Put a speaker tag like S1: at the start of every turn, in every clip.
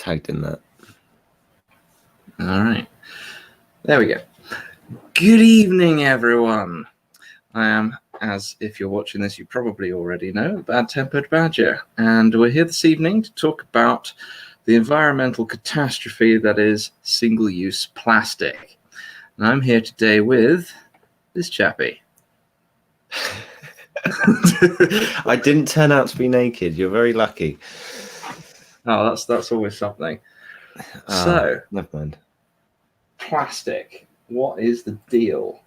S1: tagged in that.
S2: All right. There we go. Good evening, everyone. I am, as if you're watching this, you probably already know, Bad Tempered Badger. And we're here this evening to talk about the environmental catastrophe that is single-use plastic. And I'm here today with this chappie.
S1: I didn't turn out to be naked. You're very lucky.
S2: Oh, that's always something. So,
S1: never mind.
S2: Plastic. What is the deal?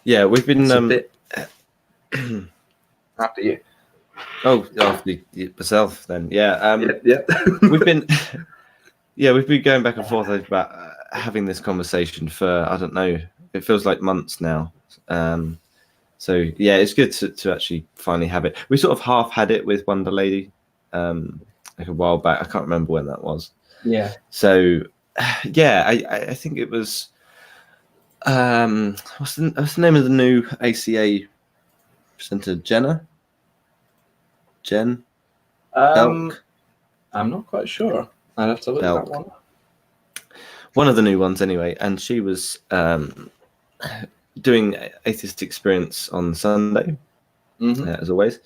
S1: Yeah, we've been
S2: after you.
S1: Oh, after yourself then. Yeah.
S2: Yep.
S1: we've been going back and forth about having this conversation for, I don't know, it feels like months now. So yeah, it's good to actually finally have it. We sort of half had it with Wonder Lady like a while back. I can't remember when that was.
S2: Yeah.
S1: So yeah, I think it was what's the name of the new ACA presenter? Jen? Belk?
S2: I'm not quite sure. I'd have to look at that one.
S1: One of the new ones anyway, and she was doing Atheist Experience on Sunday, as always,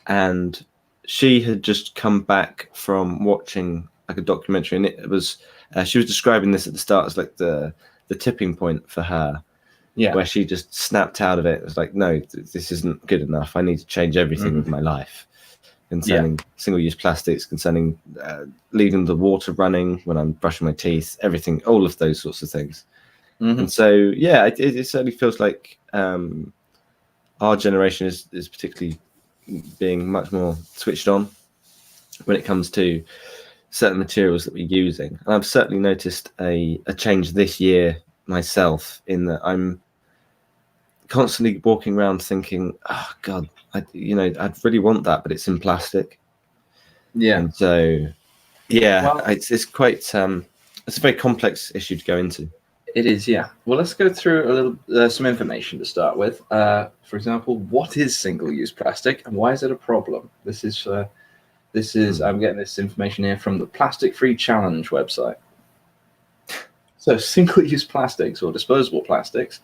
S1: and she had just come back from watching like a documentary, and it was she was describing this at the start as like the tipping point for her, where she just snapped out of it. It was like, no, this isn't good enough. I need to change everything with my life, concerning single-use plastics, concerning leaving the water running when I'm brushing my teeth, everything, all of those sorts of things. And so, yeah, it certainly feels like our generation is particularly being much more switched on when it comes to certain materials that we're using. And I've certainly noticed a change this year myself, in that I'm constantly walking around thinking, oh God, I'd really want that, but it's in plastic. Yeah. And so, yeah, well, it's quite, it's a very complex issue to go into.
S2: It is, yeah. Well, let's go through a little some information to start with. For example, what is single-use plastic and why is it a problem? This is I'm getting this information here from the Plastic Free Challenge website. So single-use plastics or disposable plastics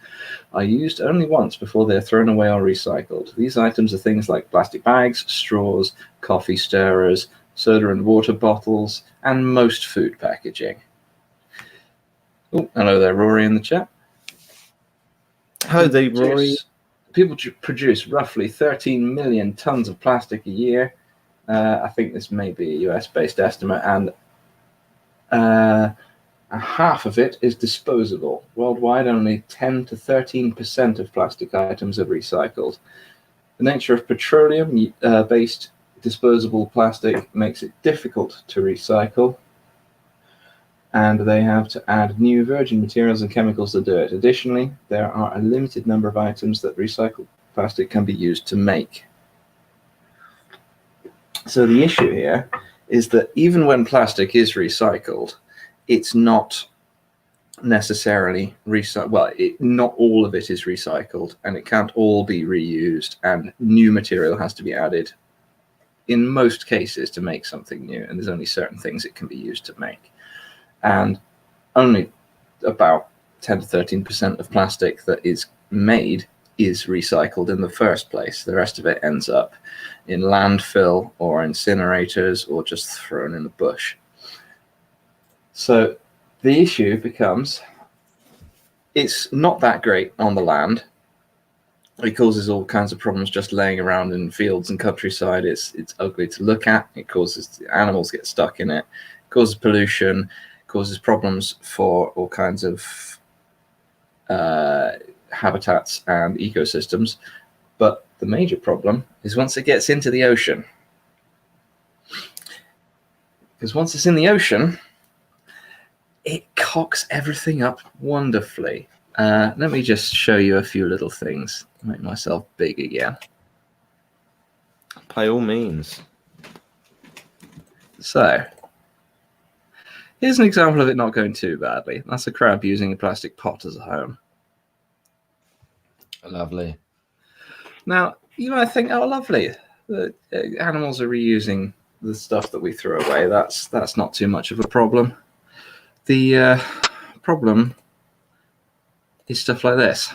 S2: are used only once before they're thrown away or recycled. These items are things like plastic bags, straws, coffee stirrers, soda and water bottles, and most food packaging. Oh, hello there, Rory, in the chat.
S1: Hello there, Rory.
S2: People produce roughly 13 million tons of plastic a year. I think this may be a US-based estimate, and half of it is disposable. Worldwide, only 10 to 13% of plastic items are recycled. The nature of petroleum-based disposable plastic makes it difficult to recycle, and they have to add new virgin materials and chemicals to do it. Additionally, there are a limited number of items that recycled plastic can be used to make. So the issue here is that even when plastic is recycled, it's not necessarily recycled. Well, not all of it is recycled, and it can't all be reused, and new material has to be added in most cases to make something new, and there's only certain things it can be used to make. And only about 10 to 13% of plastic that is made is recycled in the first place. The rest of it ends up in landfill or incinerators or just thrown in the bush. So the issue becomes, it's not that great on the land. It causes all kinds of problems just laying around in fields and countryside. It's ugly to look at. It causes animals get stuck in it. It causes pollution. Causes problems for all kinds of habitats and ecosystems. But the major problem is once it gets into the ocean. Because once it's in the ocean, it cocks everything up wonderfully. Let me just show you a few little things. Make myself big again.
S1: By all means.
S2: So, here's an example of it not going too badly. That's a crab using a plastic pot as a home.
S1: Lovely.
S2: Now, you might think, oh, lovely. The animals are reusing the stuff that we throw away. That's not too much of a problem. The problem is stuff like this.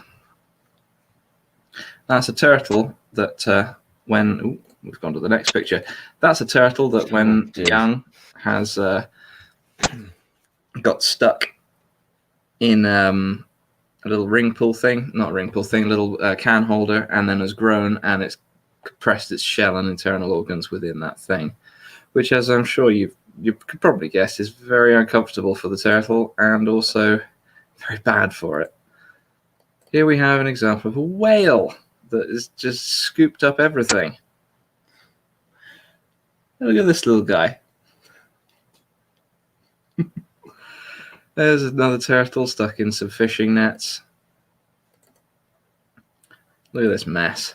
S2: That's a turtle that we've gone to the next picture. That's a turtle that when young has got stuck in a little ring pull thing, not ring pull thing, little can holder, and then has grown and it's compressed its shell and internal organs within that thing, which, as I'm sure you could probably guess, is very uncomfortable for the turtle and also very bad for it. Here we have an example of a whale that has just scooped up everything. Look at this little guy. There's another turtle stuck in some fishing nets. Look at this mess.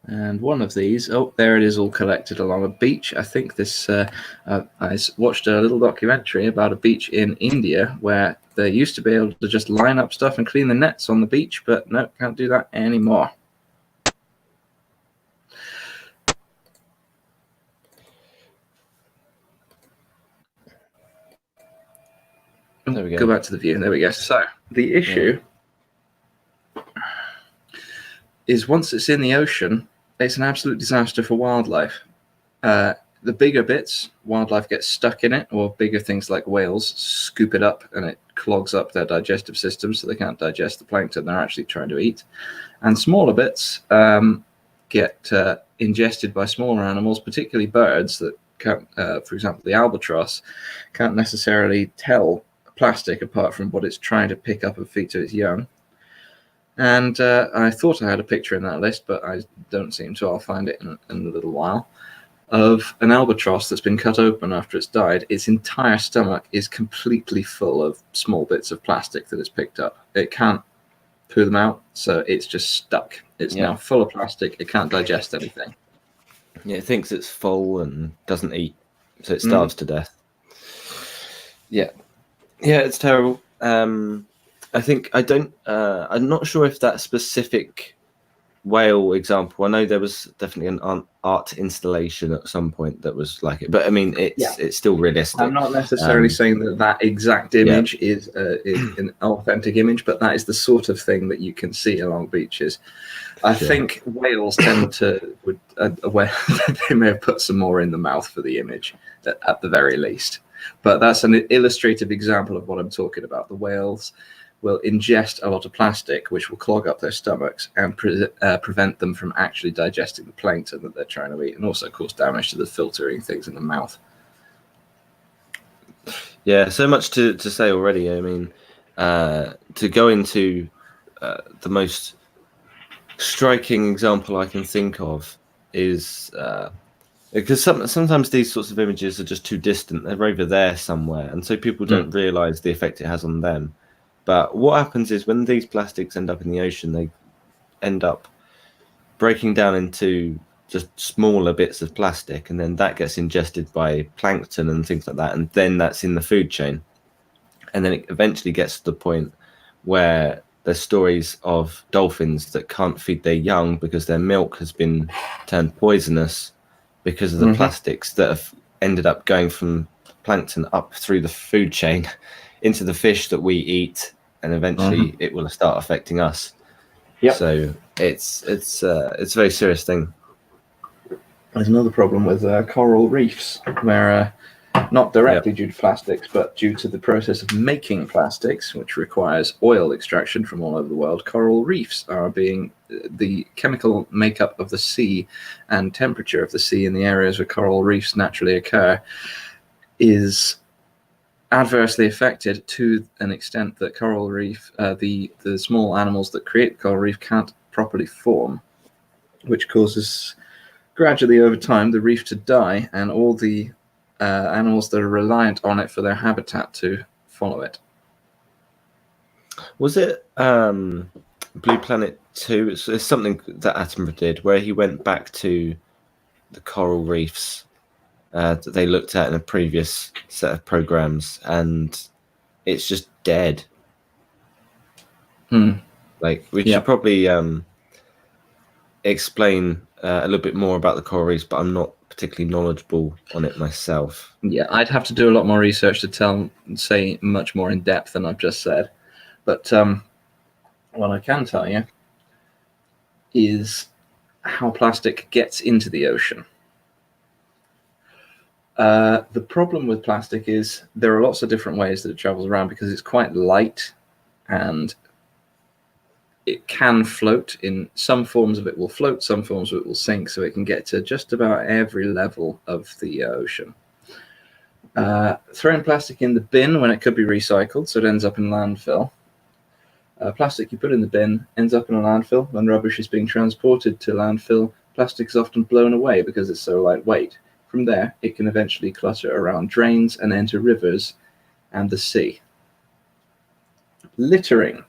S2: And one of these, oh, there it is, all collected along a beach. I think this, I watched a little documentary about a beach in India where they used to be able to just line up stuff and clean the nets on the beach, but no, can't do that anymore.
S1: There we go.
S2: Go back to the view. There we go. So the issue is once it's in the ocean, it's an absolute disaster for wildlife. The bigger bits, wildlife gets stuck in it, or bigger things like whales scoop it up and it clogs up their digestive system so they can't digest the plankton they're actually trying to eat. And smaller bits get ingested by smaller animals, particularly birds that can't, for example, the albatross can't necessarily tell plastic apart from what it's trying to pick up and feed to its young. And I thought I had a picture in that list, but I don't seem to. I'll find it in a little while. Of an albatross that's been cut open after it's died. Its entire stomach is completely full of small bits of plastic that it's picked up. It can't poo them out, so it's just stuck. It's now full of plastic. It can't digest anything.
S1: Yeah, it thinks it's full and doesn't eat, so it starves to death. Yeah, it's terrible. I think I'm not sure if that specific whale example. I know there was definitely an art installation at some point that was like it, but I mean it's still realistic.
S2: I'm not necessarily saying that exact image is an authentic image, but that is the sort of thing that you can see along beaches. I think whales tend to they may have put some more in the mouth for the image at the very least. But that's an illustrative example of what I'm talking about. The whales will ingest a lot of plastic, which will clog up their stomachs and prevent them from actually digesting the plankton that they're trying to eat, and also cause damage to the filtering things in the mouth.
S1: Yeah, so much to say already. I mean, to go into the most striking example I can think of is because sometimes these sorts of images are just too distant. They're over there somewhere, and so people don't realize the effect it has on them. But what happens is when these plastics end up in the ocean, they end up breaking down into just smaller bits of plastic, and then that gets ingested by plankton and things like that, and then that's in the food chain. And then it eventually gets to the point where there's stories of dolphins that can't feed their young because their milk has been turned poisonous because of the plastics that have ended up going from plankton up through the food chain into the fish that we eat, and eventually it will start affecting us. So it's a very serious thing.
S2: There's another problem with coral reefs, where not directly due to plastics, but due to the process of making plastics, which requires oil extraction from all over the world, coral reefs are being the chemical makeup of the sea and temperature of the sea in the areas where coral reefs naturally occur is adversely affected to an extent that coral reef, the small animals that create coral reef can't properly form, which causes gradually over time the reef to die and all the animals that are reliant on it for their habitat to follow it.
S1: Was it Blue Planet 2? It's something that Attenborough did where he went back to the coral reefs that they looked at in a previous set of programs, and it's just dead. Like we should probably explain a little bit more about the coral reefs, but I'm not particularly knowledgeable on it myself.
S2: Yeah, I'd have to do a lot more research to say much more in depth than I've just said. But what I can tell you is how plastic gets into the ocean. The problem with plastic is there are lots of different ways that it travels around because it's quite light and it can float. In some forms of it will float, some forms of it will sink, so it can get to just about every level of the ocean. Throwing plastic in the bin when it could be recycled, so it ends up in landfill. Plastic you put in the bin ends up in a landfill. When rubbish is being transported to landfill, plastic is often blown away because it's so lightweight. From there, it can eventually clutter around drains and enter rivers and the sea. Littering.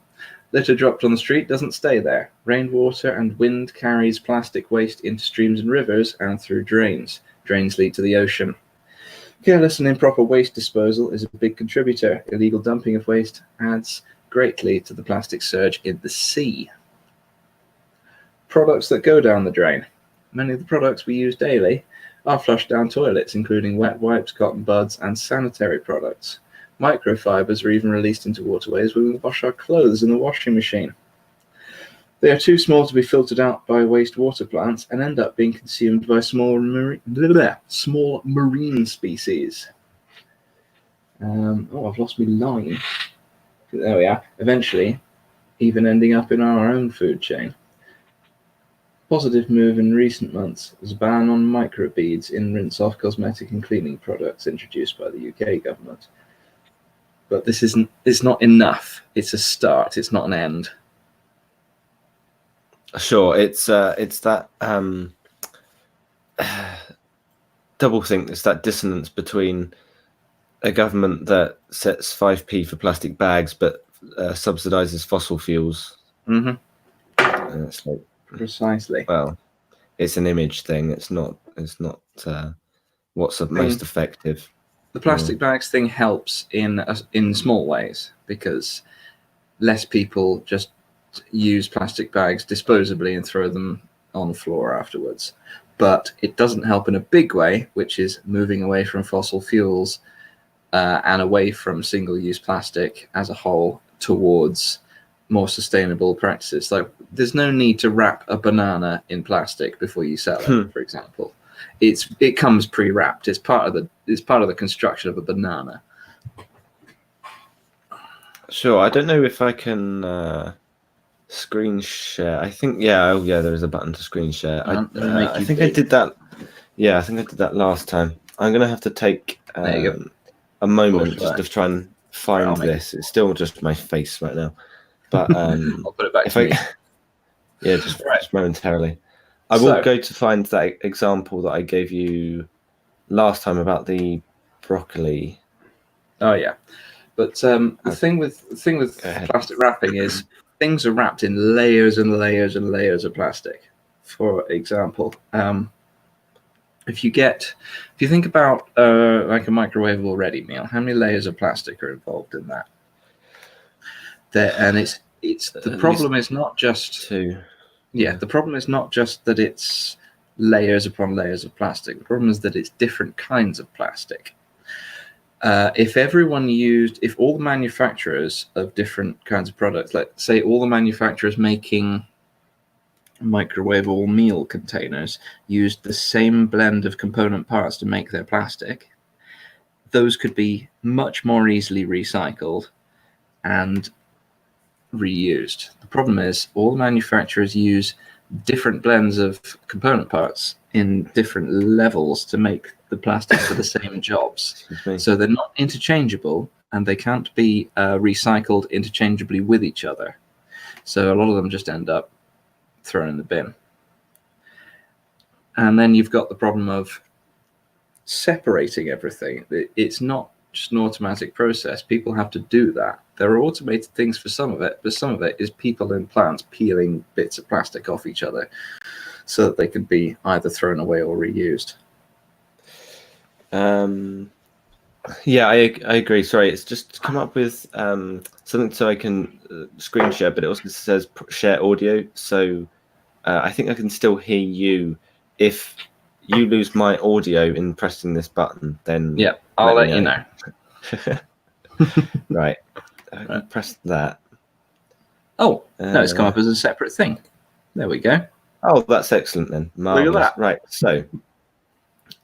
S2: Litter dropped on the street doesn't stay there. Rainwater and wind carries plastic waste into streams and rivers and through drains. Drains lead to the ocean. Careless and improper waste disposal is a big contributor. Illegal dumping of waste adds greatly to the plastic surge in the sea. Products that go down the drain. Many of the products we use daily are flushed down toilets, including wet wipes, cotton buds, and sanitary products. Microfibers are even released into waterways when we wash our clothes in the washing machine. They are too small to be filtered out by wastewater plants and end up being consumed by small marine species. I've lost my line. There we are. Eventually, even ending up in our own food chain. Positive move in recent months was a ban on microbeads in rinse-off cosmetic and cleaning products introduced by the UK government. But it's not enough. It's a start. It's not an end.
S1: Sure, it's that double think. It's that dissonance between a government that sets 5p for plastic bags but subsidizes fossil fuels.
S2: Mm-hmm.
S1: And it's like,
S2: precisely.
S1: Well, it's an image thing. It's not what's the most effective.
S2: The plastic bags thing helps in small ways because less people just use plastic bags disposably and throw them on the floor afterwards. But it doesn't help in a big way, which is moving away from fossil fuels and away from single-use plastic as a whole towards more sustainable practices. Like, there's no need to wrap a banana in plastic before you sell it, for example. It comes pre-wrapped. It's part of the construction of a banana.
S1: Sure. I don't know if I can screen share. I think there is a button to screen share. I think I did that. Yeah, I think I did that last time. I'm gonna have to take a moment just to try and find this. It's still just my face right now, but
S2: I'll put it back.
S1: Just momentarily. I will go to find that example that I gave you last time about the broccoli.
S2: Oh yeah, but the thing with plastic wrapping is things are wrapped in layers and layers and layers of plastic. For example, if you think about like a microwavable ready meal, how many layers of plastic are involved in that? And it's the problem is not just
S1: two.
S2: Yeah, the problem is not just that it's layers upon layers of plastic. The problem is that it's different kinds of plastic. If all the manufacturers of different kinds of products, let's say all the manufacturers making microwavable meal containers used the same blend of component parts to make their plastic, those could be much more easily recycled and reused. The problem is all the manufacturers use different blends of component parts in different levels to make the plastic for the same jobs. So they're not interchangeable and they can't be recycled interchangeably with each other. So a lot of them just end up thrown in the bin. And then you've got the problem of separating everything. It's not just an automatic process. People have to do that. There are automated things for some of it, but some of it is people in plants peeling bits of plastic off each other so that they can be either thrown away or reused.
S1: Yeah, I agree. Sorry, it's just come up with something so I can screen share, but it also says share audio. So I think I can still hear you. If you lose my audio in pressing this button, then
S2: I'll let you know.
S1: Right. I can press that.
S2: Oh, no, it's come up as a separate thing. There we go.
S1: Oh, that's excellent then. Marvelous.
S2: Look at that.
S1: Right. So,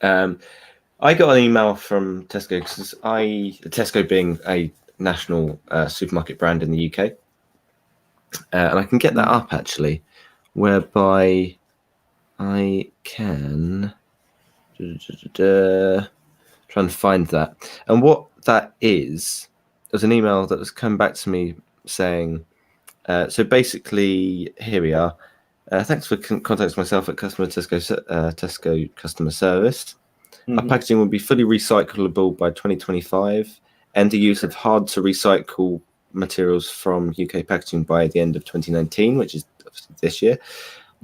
S1: I got an email from Tesco because Tesco being a national supermarket brand in the UK, and I can get that up actually, whereby I can try and find that. And what that is, there's an email that has come back to me saying, so basically, here we are. Thanks for contacting myself at Tesco customer service. Our packaging will be fully recyclable by 2025, and the use of hard to recycle materials from UK packaging by the end of 2019, which is this year.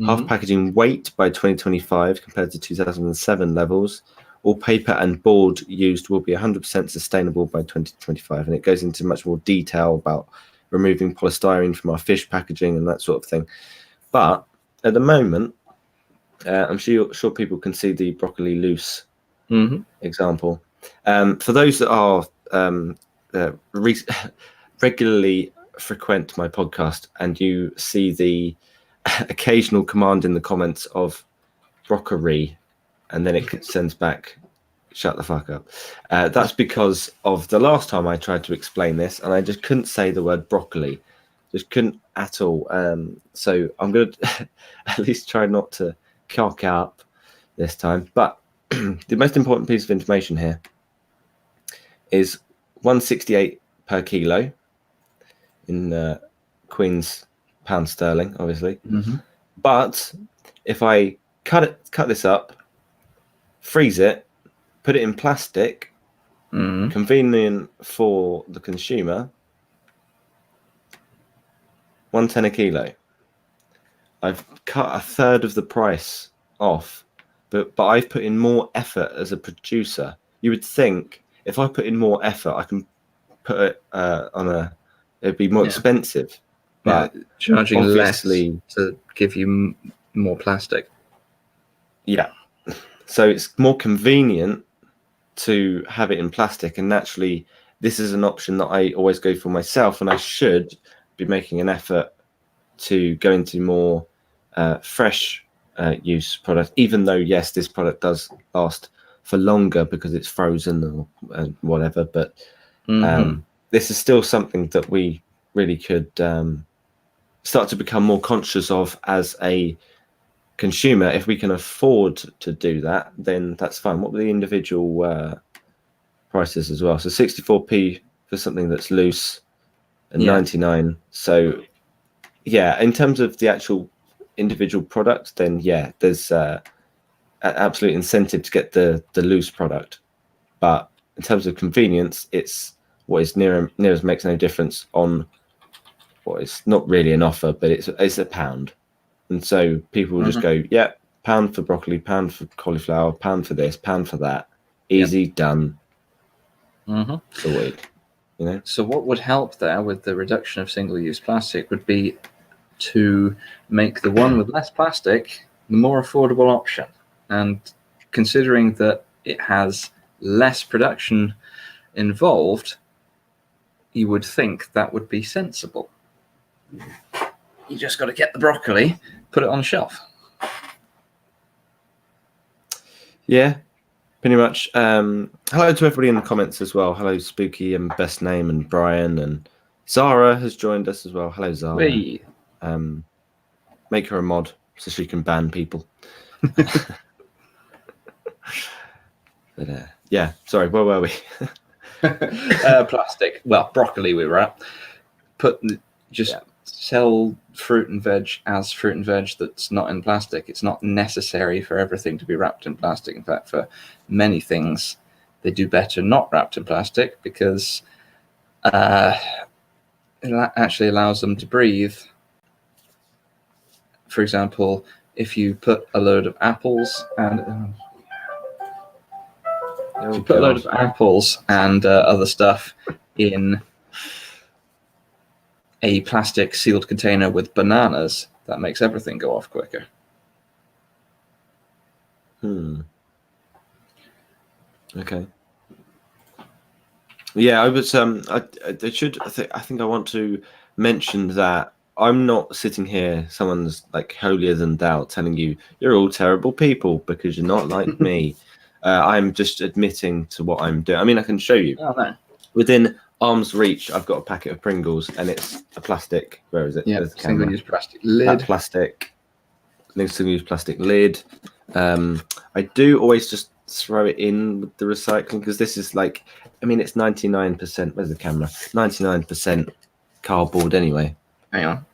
S1: Half packaging weight by 2025 compared to 2007 levels. All paper and board used will be 100% sustainable by 2025, and it goes into much more detail about removing polystyrene from our fish packaging and that sort of thing. But at the moment, I'm sure people can see the broccoli loose example. For those that are regularly frequent my podcast and you see the occasional command in the comments of broccoli, and then it sends back, shut the fuck up. That's because of the last time I tried to explain this and I just couldn't say the word broccoli. Just couldn't at all. So I'm going to at least try not to cock up this time. But the most important piece of information here is 168 per kilo in Queen's pound sterling, obviously. But if I cut this up, freeze it, put it in plastic, convenient for the consumer, 110 a kilo. I've cut a third of the price off, but I've put in more effort as a producer. You would think if I put in more effort, I can put it it'd be more expensive. But
S2: charging less to give you more plastic.
S1: Yeah. So it's more convenient to have it in plastic, and naturally this is an option that I always go for myself, and I should be making an effort to go into more fresh use product, even though yes, this product does last for longer because it's frozen or whatever, but this is still something that we really could start to become more conscious of as a consumer. If we can afford to do that, then that's fine. What were the individual prices as well? So 64p for something that's loose and 99. So yeah, in terms of the actual individual product, then yeah, there's absolute incentive to get the loose product. But in terms of convenience, it's what is near as makes no difference on what is not really an offer, but it's a pound. And so people will just go, yeah, pound for broccoli, pound for cauliflower, pound for this, pound for that. Easy, done. Sorted. You know?
S2: So what would help there with the reduction of single-use plastic would be to make the one with less plastic the more affordable option. And considering that it has less production involved, you would think that would be sensible. You just got to get the broccoli, put it on the shelf.
S1: Yeah, pretty much. Hello to everybody in the comments as well. Hello, Spooky and Best Name and Brian, and Zara has joined us as well. Hello, Zara.
S2: Hey.
S1: Make her a mod so she can ban people. But yeah, sorry, where were we?
S2: Plastic. Well, broccoli we were at. Sell fruit and veg as fruit and veg that's not in plastic. It's not necessary for everything to be wrapped in plastic. In fact, for many things, they do better not wrapped in plastic because it actually allows them to breathe. For example, if you put a load of apples and other stuff in a plastic sealed container with bananas, that makes everything go off quicker.
S1: Okay. Yeah, I was. I think I want to mention that I'm not sitting here. Someone's like holier than thou, telling you you're all terrible people because you're not like me. I'm just admitting to what I'm doing. I mean, I can show you.
S2: Oh no.
S1: Within arm's reach, I've got a packet of Pringles, and it's a plastic. Where is it?
S2: Yeah,
S1: There's the camera.
S2: single-use plastic lid.
S1: That plastic. Single-use plastic lid. I do always just throw it in with the recycling because this is like, I mean, it's 99%. Where's the camera? 99% cardboard anyway.
S2: Hang on.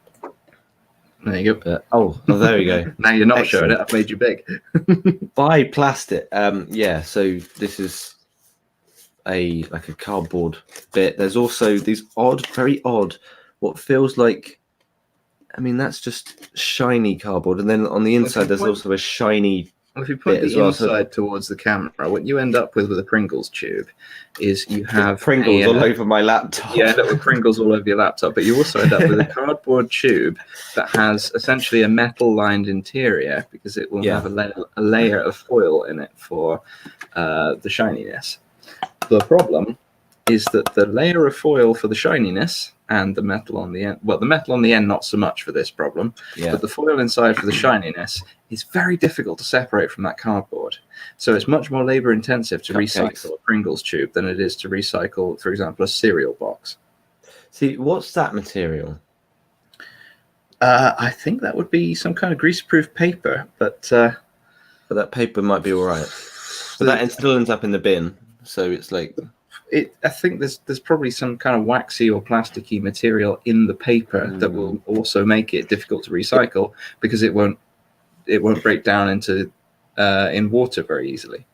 S2: There you go.
S1: Oh, there we go.
S2: Now you're not
S1: Excellent.
S2: showing it. I've made you big.
S1: Buy plastic. Yeah. So this is a cardboard bit. There's also these very odd, what feels like. I mean, that's just shiny cardboard, and then on the inside there's also a shiny.
S2: Well, if you point the inside towards the camera, what you end up with a Pringles tube is you have
S1: Pringles all over my laptop.
S2: You end up with Pringles all over your laptop, but you also end up with a cardboard tube that has essentially a metal-lined interior because it will have a layer of foil in it for the shininess. The problem is that the layer of foil for the shininess and the metal on the end, well, the metal on the end, not so much for this problem, but the foil inside for the shininess is very difficult to separate from that cardboard. So it's much more labor intensive to recycle a Pringles tube than it is to recycle, for example, a cereal box.
S1: See, what's that material?
S2: I think that would be some kind of grease-proof paper, but
S1: that paper might be all right. But that still ends up in the bin, so it's like...
S2: I think there's probably some kind of waxy or plasticky material in the paper that will also make it difficult to recycle because it won't break down into in water very easily.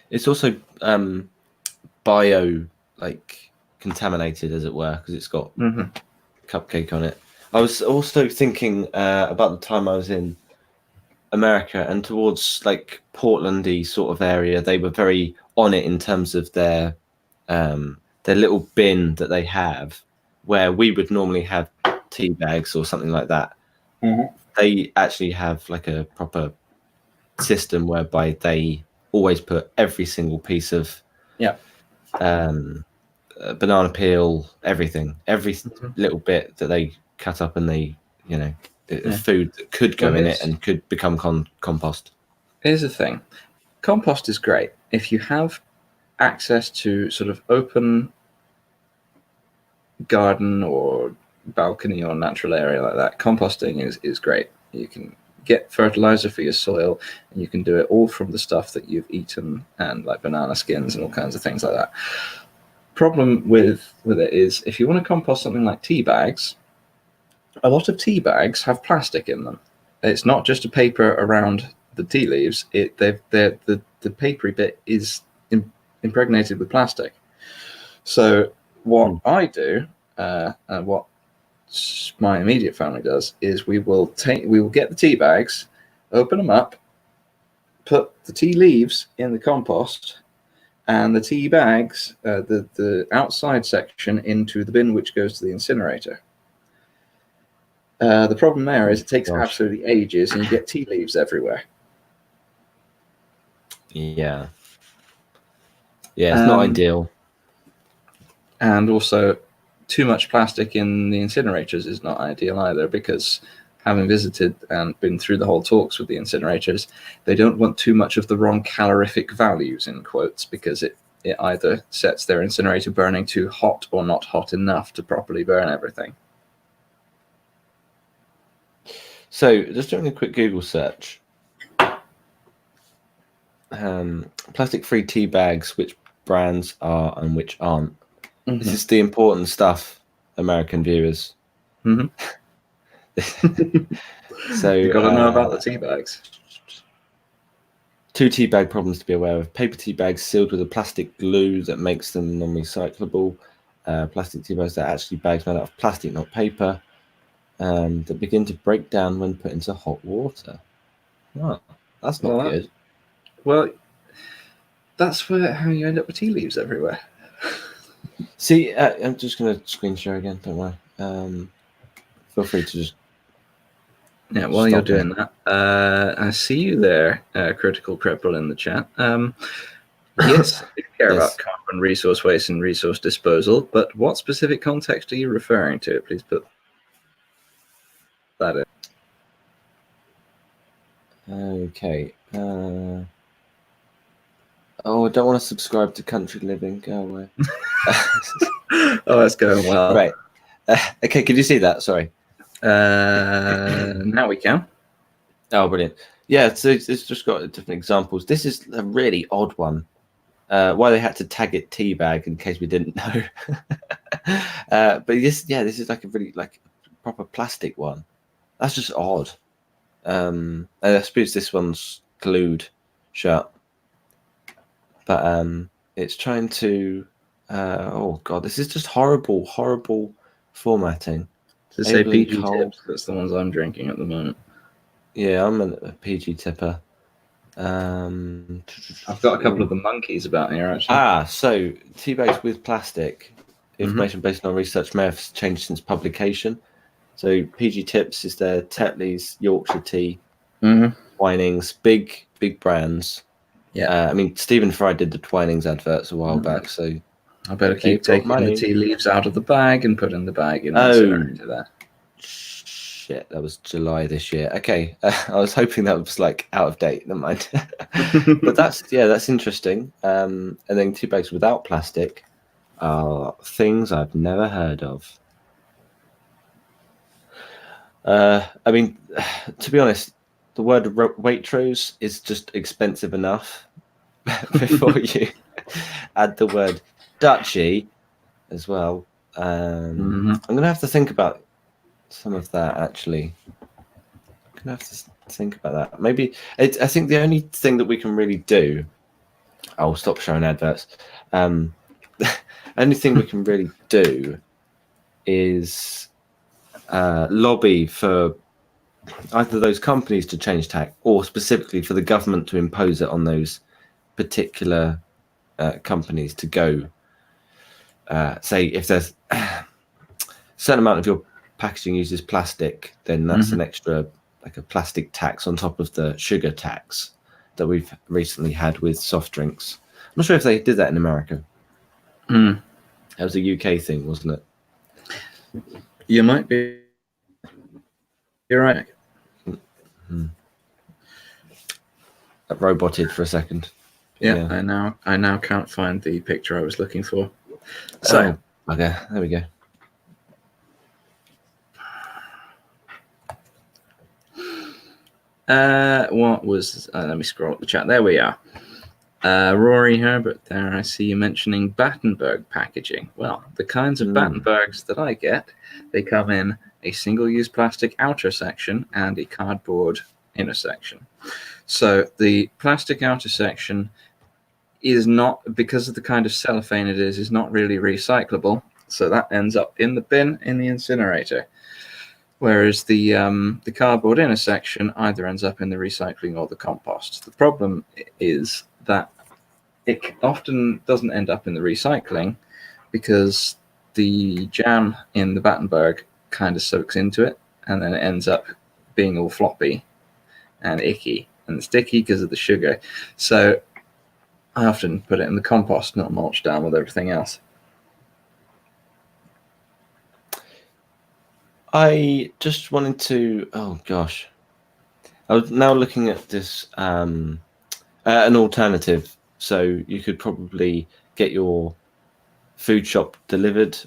S2: It's
S1: also bio contaminated, as it were, because it's got cupcake on it. I was also thinking about the time I was in America and towards Portlandy sort of area. They were very on it in terms of their little bin that they have, where we would normally have tea bags or something like that. They actually have a proper system whereby they always put every single piece of banana peel, everything, every little bit that they cut up, and they food that could go in it and could become compost.
S2: Here's the thing, compost is great if you have access to sort of open garden or balcony or natural area like that. Composting is great. You can get fertilizer for your soil, and you can do it all from the stuff that you've eaten, and like banana skins and all kinds of things like that. Problem with it is if you want to compost something like tea bags, a lot of tea bags have plastic in them. It's not just a paper around the tea leaves. The papery bit is impregnated with plastic. So what I do, and what my immediate family does, is we will get the tea bags, open them up, put the tea leaves in the compost, and the tea bags, the outside section, into the bin which goes to the incinerator. The problem there is it takes absolutely ages, and you get tea leaves everywhere.
S1: Yeah, it's not ideal.
S2: And also, too much plastic in the incinerators is not ideal either, because having visited and been through the whole talks with the incinerators, they don't want too much of the wrong calorific values, in quotes, because it either sets their incinerator burning too hot or not hot enough to properly burn everything.
S1: So, just doing a quick Google search. Plastic-free tea bags, which brands are and which aren't. This is the important stuff, American viewers.
S2: So you've got to know about the tea bags.
S1: 2 tea bag problems to be aware of. Paper tea bags sealed with a plastic glue that makes them non-recyclable. Plastic tea bags that are actually bags made out of plastic, not paper, that begin to break down when put into hot water. Oh, that's not good.
S2: Well, that's how you end up with tea leaves everywhere.
S1: See, I'm just going to screen share again, don't worry. Feel free to just...
S2: Yeah, while you're doing that, I see you there, Critical Cripple in the chat. Yes, I do care about carbon resource waste and resource disposal, but what specific context are you referring to? Please put that
S1: in. Okay. Oh, I don't want to subscribe to Country Living. Go away.
S2: Oh, that's going well.
S1: Right. Okay, could you see that? Sorry.
S2: Now we can.
S1: Oh, brilliant. Yeah, so it's just got different examples. This is a really odd one. Why they had to tag it teabag in case we didn't know. But this is like a really like proper plastic one. That's just odd. And I suppose this one's glued shut. But it's trying to oh god, this is just horrible formatting.
S2: To say PG tips, that's the ones I'm drinking at the moment.
S1: Yeah, I'm a PG tipper.
S2: I've got a couple of the monkeys about here actually.
S1: So tea bags with plastic. Information based on research may have changed since publication. So PG Tips is their Tetley's Yorkshire tea, Twinings, big brands.
S2: Yeah,
S1: I mean Stephen Fry did the Twinings adverts a while back, so
S2: I better keep taking the tea leaves out of the bag and putting the bag in the incinerator there.
S1: Shit, that was July this year. Okay, I was hoping that was like out of date. Never mind. But that's interesting. And then tea bags without plastic are things I've never heard of. I mean, to be honest, the word Waitrose is just expensive enough before you add the word Dutchy as well. I'm going to have to think about some of that, actually. I'm going to have to think about that. Maybe, I think the only thing that we can really do... I'll stop showing adverts. The only thing we can really do is lobby for either those companies to change tax or specifically for the government to impose it on those particular companies to go, say, if there's a certain amount of your packaging uses plastic, then that's an extra, like a plastic tax on top of the sugar tax that we've recently had with soft drinks. I'm not sure if they did that in America. That was a UK thing, wasn't it?
S2: You might be. You're right.
S1: I roboted for a second.
S2: Yeah, I now can't find the picture I was looking for. So,
S1: okay, there we go.
S2: What was? Let me scroll up the chat. There we are. Rory Herbert, there I see you mentioning Battenberg packaging. Well, the kinds of Battenbergs that I get, they come in a single-use plastic outer section and a cardboard inner section. So the plastic outer section is not, because of the kind of cellophane it is not really recyclable. So that ends up in the bin in the incinerator. Whereas the cardboard inner section either ends up in the recycling or the compost. The problem is that it often doesn't end up in the recycling because the jam in the Battenberg kind of soaks into it, and then it ends up being all floppy and icky and sticky because of the sugar. So I often put it in the compost, not mulch down with everything else.
S1: I just wanted to, oh gosh, I was now looking at this, an alternative. So you could probably get your food shop delivered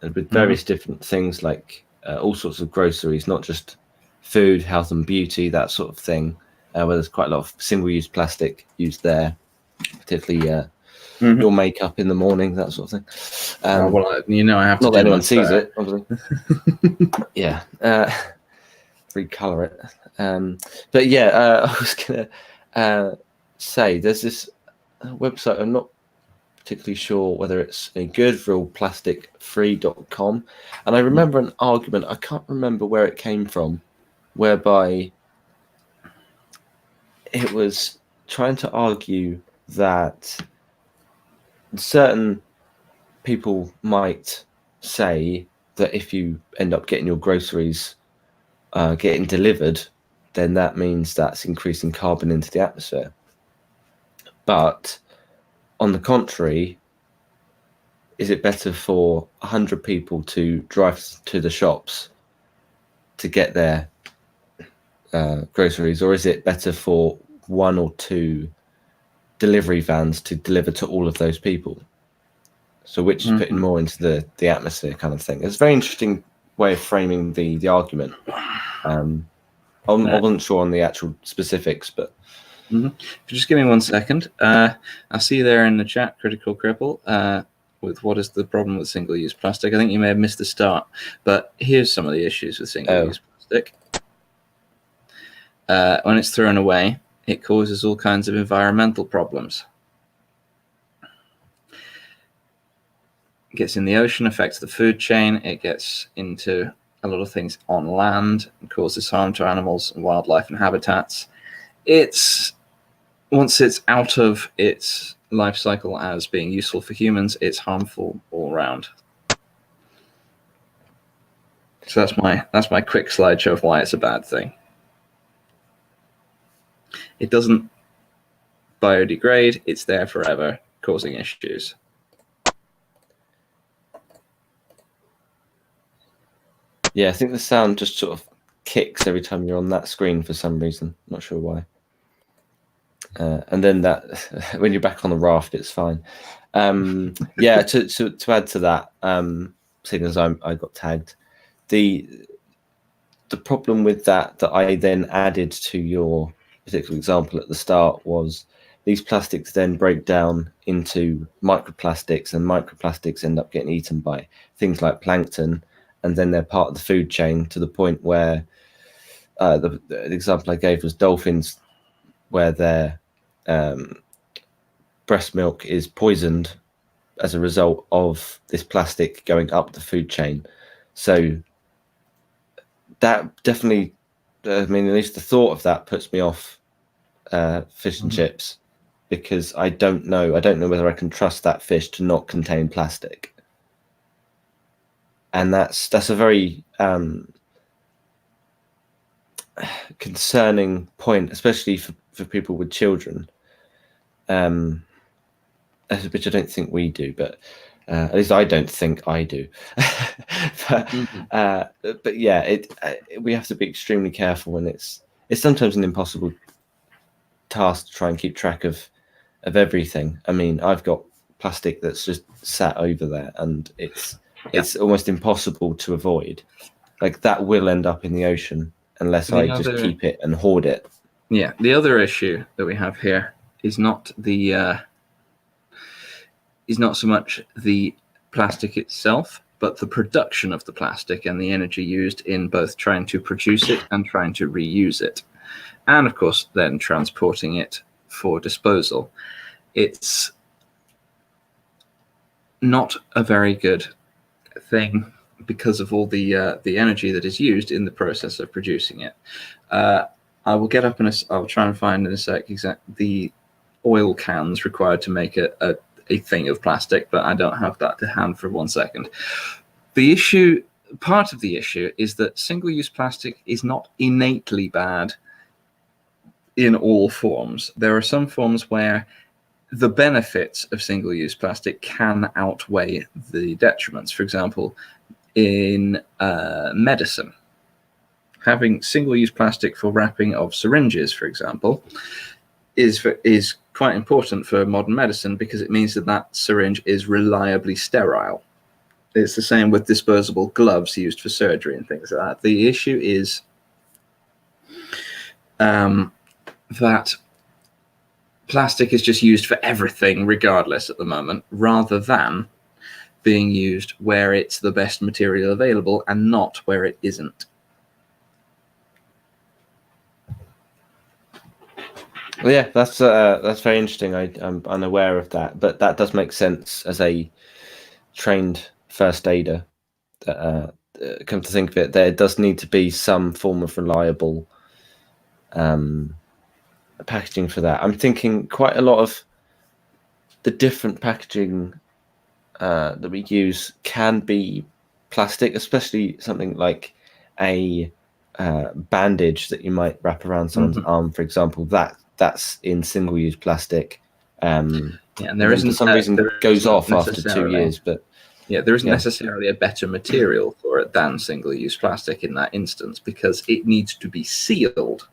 S1: with various different things, like all sorts of groceries, not just food, health and beauty, that sort of thing, where there's quite a lot of single-use plastic used there, particularly your makeup in the morning, that sort of thing.
S2: Well, I have to.
S1: Not that anyone sees it, obviously. Yeah, recolor it. But yeah, I was gonna say there's this website. I'm not particularly sure whether it's any good, realplasticfree.com, and I remember an argument. I can't remember where it came from, whereby it was trying to argue that certain people might say that if you end up getting your groceries getting delivered, then that means that's increasing carbon into the atmosphere. But on the contrary, is it better for 100 people to drive to the shops to get their groceries, or is it better for 1 or 2 delivery vans to deliver to all of those people? So which is putting more into the atmosphere, kind of thing? It's a very interesting way of framing the argument. I wasn't sure on the actual specifics, but
S2: just give me 1 second. I see there in the chat, Critical Cripple, with what is the problem with single-use plastic. I think you may have missed the start, but here's some of the issues with single-use plastic. When it's thrown away, it causes all kinds of environmental problems. It gets in the ocean, affects the food chain. It gets into a lot of things on land and causes harm to animals and wildlife and habitats. Once it's out of its life cycle as being useful for humans, it's harmful all around. So that's my quick slideshow of why it's a bad thing. It doesn't biodegrade. It's there forever, causing issues.
S1: Yeah, I think the sound just sort of kicks every time you're on that screen for some reason. Not sure why. And then that when you're back on the raft, it's fine. Yeah, to add to that, seeing as I got tagged, the problem with that I then added to your particular example at the start was these plastics then break down into microplastics, and microplastics end up getting eaten by things like plankton, and then they're part of the food chain to the point where the example I gave was dolphins, where their breast milk is poisoned as a result of this plastic going up the food chain. So that definitely, at least the thought of that puts me off fish and chips, because I don't know whether I can trust that fish to not contain plastic. And that's a very concerning point, especially for people with children, which I don't think we do, but at least I don't think I do. But yeah, we have to be extremely careful when it's sometimes an impossible task to try and keep track of everything. I mean, I've got plastic that's just sat over there, and it's almost impossible to avoid. Like, that will end up in the ocean unless I just keep it and hoard it.
S2: Yeah, the other issue that we have here is not so much the plastic itself, but the production of the plastic and the energy used in both trying to produce it and trying to reuse it. And of course, then transporting it for disposal. It's not a very good thing because of all the energy that is used in the process of producing it. I will get up I'll try and find in a sec the oil cans required to make a thing of plastic, but I don't have that to hand for 1 second. Part of the issue is that single-use plastic is not innately bad in all forms. There are some forms where the benefits of single-use plastic can outweigh the detriments. For example, in medicine, having single-use plastic for wrapping of syringes, for example, is quite important for modern medicine, because it means that syringe is reliably sterile. It's the same with disposable gloves used for surgery and things like that. The issue is that plastic is just used for everything regardless at the moment, rather than being used where it's the best material available and not where it isn't.
S1: Well, yeah, that's very interesting. I'm unaware of that, but that does make sense as a trained first aider. Come to think of it, there does need to be some form of reliable packaging for that. I'm thinking quite a lot of the different packaging that we use can be plastic, especially something like a bandage that you might wrap around someone's arm, for example, that's in single-use plastic.
S2: And there isn't,
S1: for some reason, goes off after 2 years, but
S2: there isn't necessarily a better material for it than single-use plastic in that instance, because it needs to be sealed.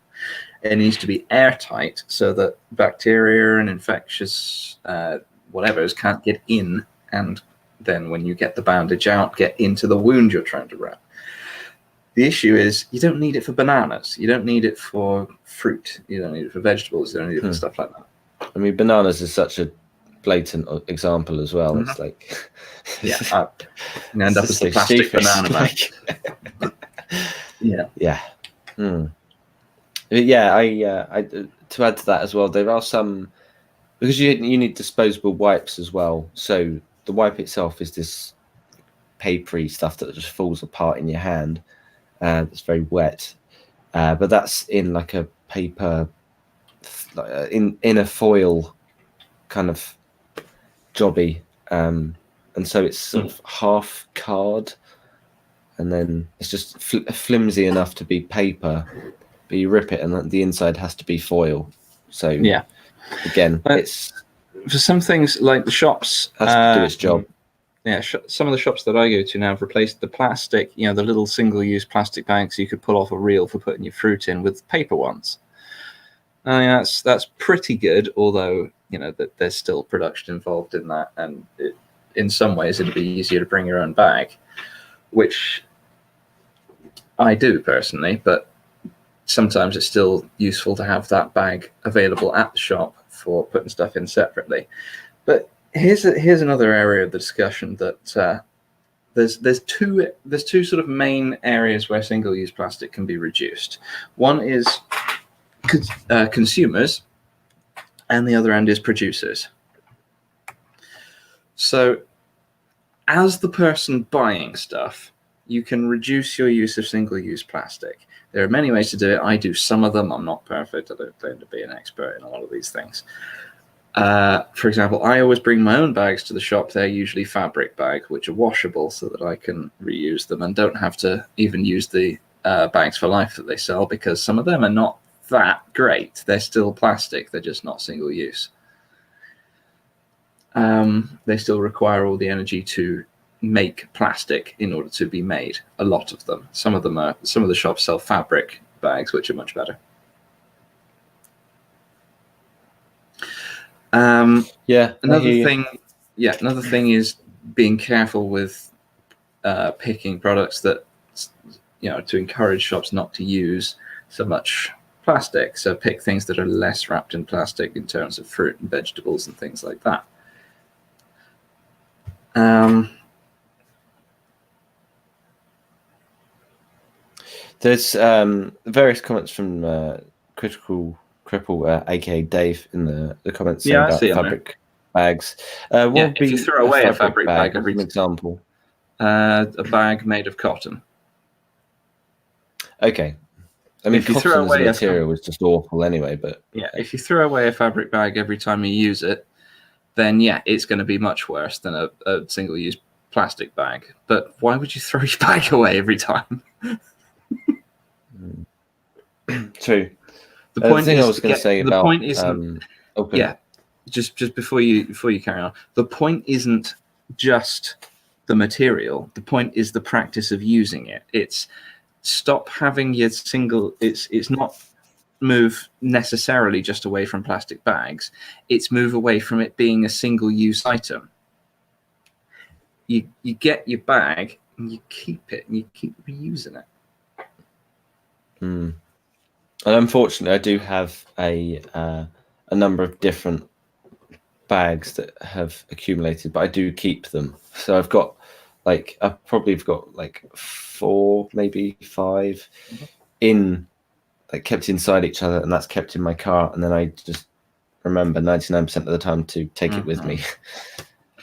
S2: It needs to be airtight so that bacteria and infectious whatevers can't get in, and then when you get the bandage out, get into the wound you're trying to wrap. The issue is you don't need it for bananas. You don't need it for fruit. You don't need it for vegetables. You don't need it for stuff like that.
S1: I mean, bananas is such a blatant example as well. It's like,
S2: I end up as the plastic banana man.
S1: Yeah. Yeah, I to add to that as well, there are some, because you need disposable wipes as well. So the wipe itself is this papery stuff that just falls apart in your hand. It's very wet, but that's in like a paper, in a foil kind of jobby, and so it's sort of half card, and then it's just flimsy enough to be paper, but you rip it and the inside has to be foil. So again, it's
S2: for some things like the shops
S1: has to do its job.
S2: Some of the shops that I go to now have replaced the plastic, the little single-use plastic bags you could pull off a reel for putting your fruit in, with paper ones. That's pretty good, although that there's still production involved in that, and in some ways it'd be easier to bring your own bag, which I do personally, but sometimes it's still useful to have that bag available at the shop for putting stuff in separately. But here's another area of the discussion that there's two sort of main areas where single-use plastic can be reduced. One is consumers, and the other end is producers. So as the person buying stuff, you can reduce your use of single-use plastic. There are many ways to do it. I do some of them. I'm not perfect. I don't claim to be an expert in all of these things. For example, I always bring my own bags to the shop. They're usually fabric bags, which are washable, so that I can reuse them and don't have to even use the bags for life that they sell, because some of them are not that great. They're still plastic. They're just not single use. They still require all the energy to make plastic in order to be made. A lot of them. Some of the shops sell fabric bags, which are much better. Another thing is being careful with picking products that, to encourage shops not to use so much plastic. So pick things that are less wrapped in plastic in terms of fruit and vegetables and things like that.
S1: There's various comments from Critical Cripple, aka Dave, in the comments saying about fabric bags.
S2: If you throw away a fabric bag,
S1: for example,
S2: a bag made of cotton.
S1: Okay. I mean, if you throw away material was just awful anyway, but
S2: if you throw away a fabric bag every time you use it, then it's going to be much worse than a single-use plastic bag. But why would you throw your bag away every time?
S1: True.
S2: The point
S1: thing I was going to say about
S2: the point isn't. Just before you carry on, the point isn't just the material. The point is the practice of using it. It's stop having your single. It's not move necessarily just away from plastic bags. It's move away from it being a single-use item. You get your bag and you keep it and you keep reusing it.
S1: And unfortunately, I do have a number of different bags that have accumulated, but I do keep them. So I've got I've probably got 4, maybe 5 kept inside each other, and that's kept in my car. And then I just remember 99% of the time to take it with me,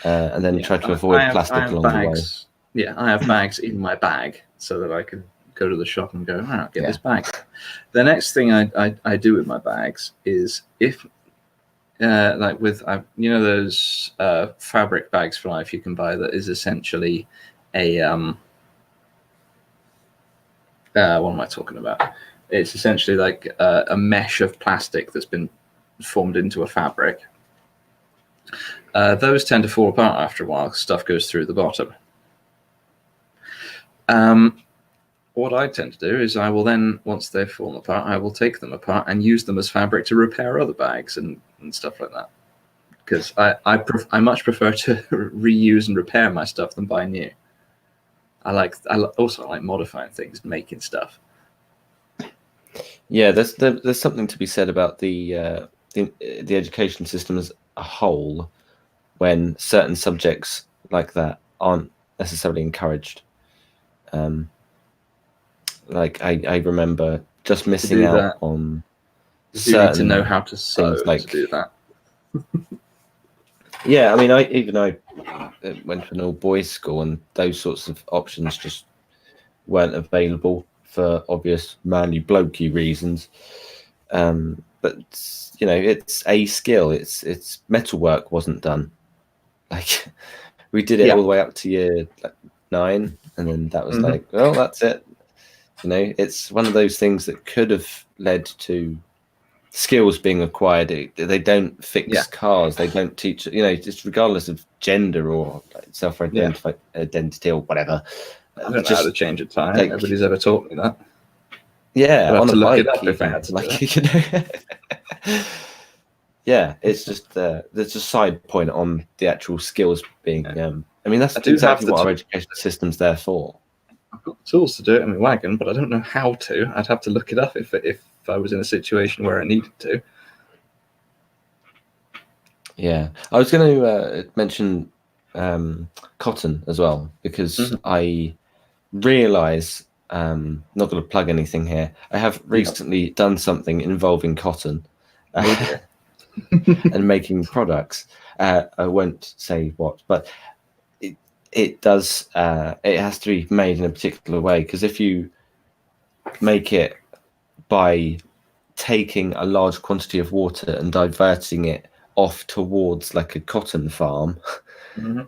S1: and then try to avoid plastic along the way.
S2: Yeah, I have bags in my bag so that I can go to the shop and go, I'll get this bag. The next thing I do with my bags is if those fabric bags for life you can buy that is essentially a What am I talking about? It's essentially like a mesh of plastic that's been formed into a fabric. Those tend to fall apart after a while. Stuff goes through the bottom. What I tend to do is I will then, once they've fallen apart, I will take them apart and use them as fabric to repair other bags and stuff like that. Because I much prefer to reuse and repair my stuff than buy new. I also like modifying things, making stuff.
S1: Yeah, there's something to be said about the education system as a whole, when certain subjects like that aren't necessarily encouraged. Like I remember just missing out on
S2: certain. You need to know how to sew to do that.
S1: Yeah, I mean, I went to an all-boys school, and those sorts of options just weren't available for obvious manly blokey reasons. But you know, it's a skill. It's metalwork wasn't done. Like we did it all the way up to year 9, and then that was like, well, that's it. You know, it's one of those things that could have led to skills being acquired. They don't fix cars. They don't teach. You know, just regardless of gender or identity or whatever.
S2: I don't know how to change a tire. Like, nobody's ever taught me that.
S1: Yeah,
S2: on a bike,
S1: if I had to you know. Yeah, it's just there's a side point on the actual skills being. I mean, that's exactly what our education system's there for.
S2: I've got the tools to do it in my wagon, but I don't know how to. I'd have to look it up if I was in a situation where I needed to.
S1: Yeah, I was going to mention cotton as well, because I realise, not going to plug anything here, I have recently done something involving cotton and making products. I won't say what, but it does. It has to be made in a particular way, because if you make it by taking a large quantity of water and diverting it off towards like a cotton farm,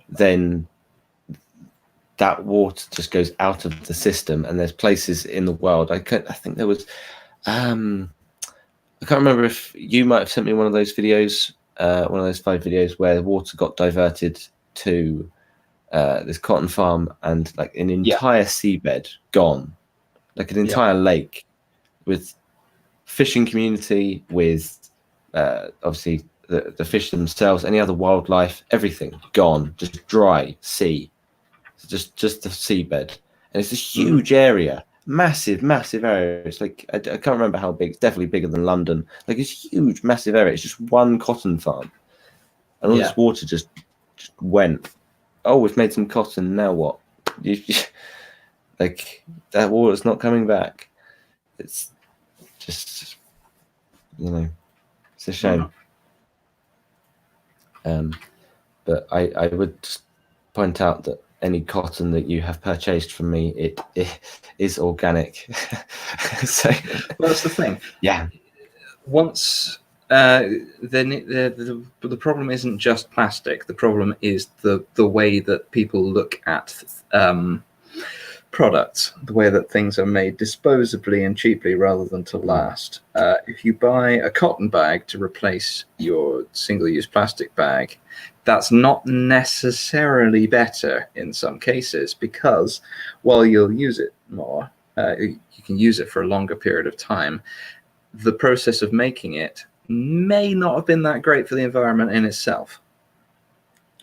S1: then that water just goes out of the system. And there's places in the world, I think there was, I can't remember if you might have sent me one of those videos, one of those 5 videos where water got diverted to this cotton farm, and like an entire seabed gone, like an entire lake, with fishing community, with obviously the fish themselves, any other wildlife, everything gone, just dry sea, just the seabed. And it's a huge area, massive area. It's like I can't remember how big. It's definitely bigger than London. Like, it's huge, massive area. It's just one cotton farm, and all this water just went. Oh, we've made some cotton. Now what? Like, that water's not coming back. It's just, you know, it's a shame. But I would just point out that any cotton that you have purchased from me, it is organic. So
S2: well, that's the thing.
S1: Yeah.
S2: Once then the problem isn't just plastic. The problem is the way that people look at products, the way that things are made disposably and cheaply rather than to last. If you buy a cotton bag to replace your single-use plastic bag, that's not necessarily better in some cases, because while you'll use it more, you can use it for a longer period of time, the process of making it may not have been that great for the environment in itself.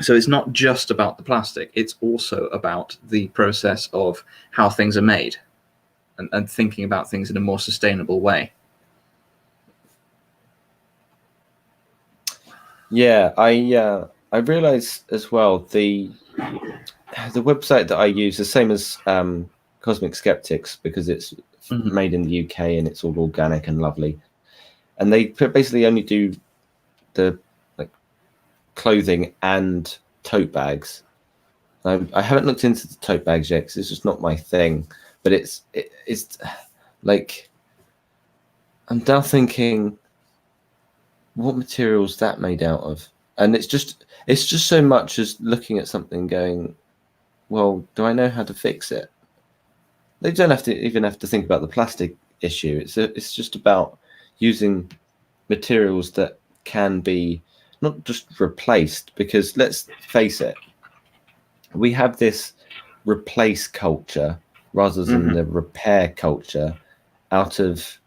S2: So it's not just about the plastic, it's also about the process of how things are made, and thinking about things in a more sustainable way.
S1: Yeah, I realize as well the website that I use, the same as Cosmic Skeptics, because it's made in the UK and it's all organic and lovely, and they basically only do the clothing and tote bags. I haven't looked into the tote bags yet because it's just not my thing, but it's like, I'm now thinking, what material is that made out of? And it's just so much as looking at something going, well, do I know how to fix it? They don't even have to think about the plastic issue. It's just about using materials that can be not just replaced, because let's face it, we have this replace culture rather than the repair culture out of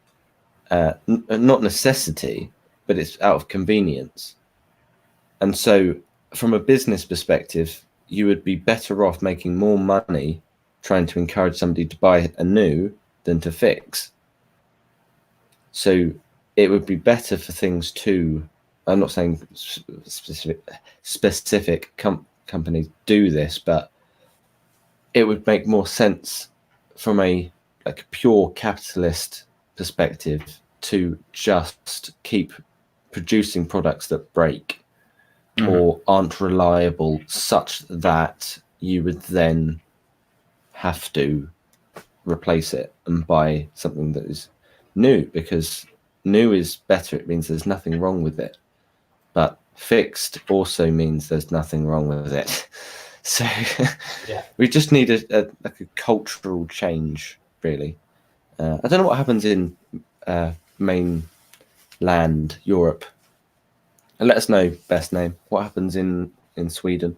S1: not necessity, but it's out of convenience. And so from a business perspective, you would be better off making more money trying to encourage somebody to buy a new than to fix. So it would be better for things to, I'm not saying specific companies do this, but it would make more sense from a pure capitalist perspective to just keep producing products that break or aren't reliable, such that you would then have to replace it and buy something that is new, because new is better. It means there's nothing wrong with it, but fixed also means there's nothing wrong with it. So we just need a cultural change, really. I don't know what happens in mainland Europe. Let us know, best name. What happens in Sweden?